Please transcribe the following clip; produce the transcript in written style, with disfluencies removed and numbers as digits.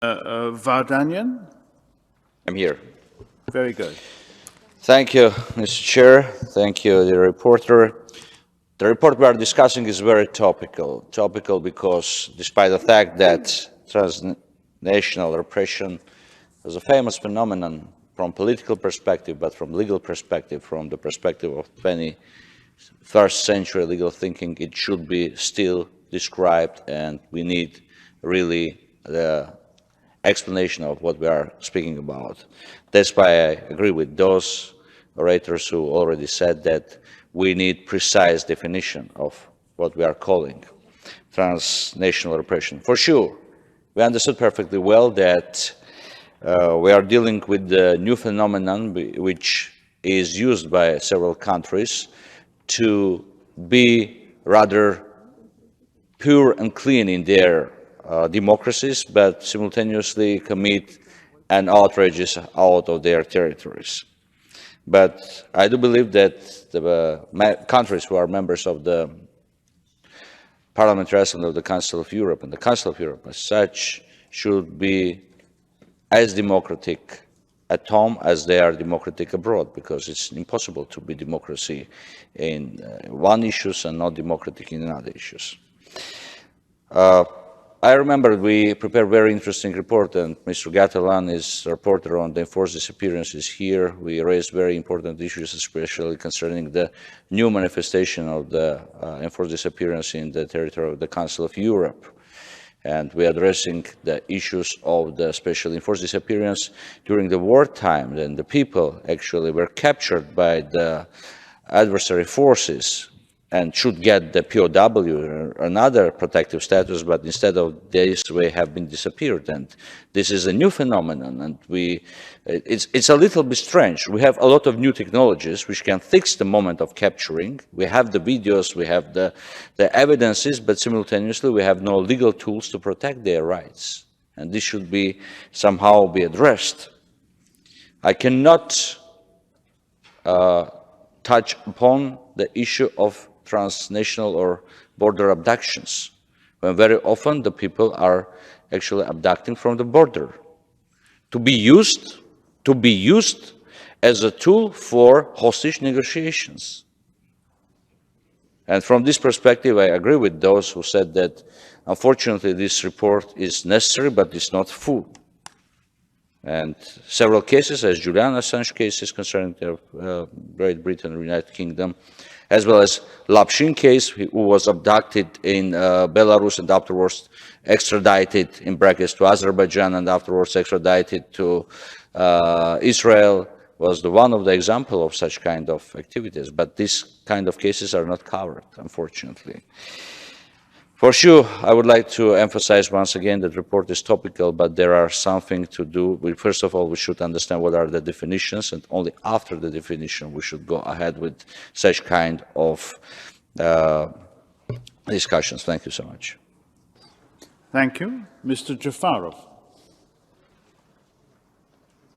Vardanian? I'm here. Very good. Thank you, Mr. Chair. Thank you, the reporter. The report we are discussing is very topical. Topical because despite the fact that transnational repression is a famous phenomenon from political perspective, but from legal perspective, from the perspective of 21st century legal thinking, it should be still described, and we need really the explanation of what we are speaking about. That's why I agree with those orators who already said that we need precise definition of what we are calling transnational repression. For sure, we understood perfectly well that we are dealing with the new phenomenon which is used by several countries to be rather pure and clean in their democracies, but simultaneously commit an outrages out of their territories. But I do believe that the countries who are members of the Parliamentary Assembly of the Council of Europe and the Council of Europe as such should be as democratic at home as they are democratic abroad, because it's impossible to be democracy in one issues and not democratic in other issues. I remember we prepared a very interesting report, and Mr. Catalan is a reporter on the enforced disappearances here. We raised very important issues, especially concerning the new manifestation of the enforced disappearance in the territory of the Council of Europe. And we are addressing the issues of the special enforced disappearance during the wartime, when the people actually were captured by the adversary forces and should get the POW or another protective status, but instead of this, they have been disappeared. And this is a new phenomenon, and it's a little bit strange. We have a lot of new technologies which can fix the moment of capturing. We have the videos, we have the evidences, but simultaneously we have no legal tools to protect their rights. And this should be somehow be addressed. I cannot touch upon the issue of transnational or border abductions, when very often the people are actually abducting from the border to be used as a tool for hostage negotiations. And from this perspective, I agree with those who said that unfortunately this report is necessary, but it's not full. And several cases, as Julian Assange cases concerning Great Britain and United Kingdom, as well as Lapshin case, who was abducted in Belarus and afterwards extradited, in brackets, to Azerbaijan and afterwards extradited to Israel, was one of the examples of such kind of activities. But these kind of cases are not covered, unfortunately. For sure, I would like to emphasize once again that the report is topical, but there are something to do. First of all, we should understand what are the definitions, and only after the definition we should go ahead with such kind of discussions. Thank you so much. Thank you. Mr. Jafarov.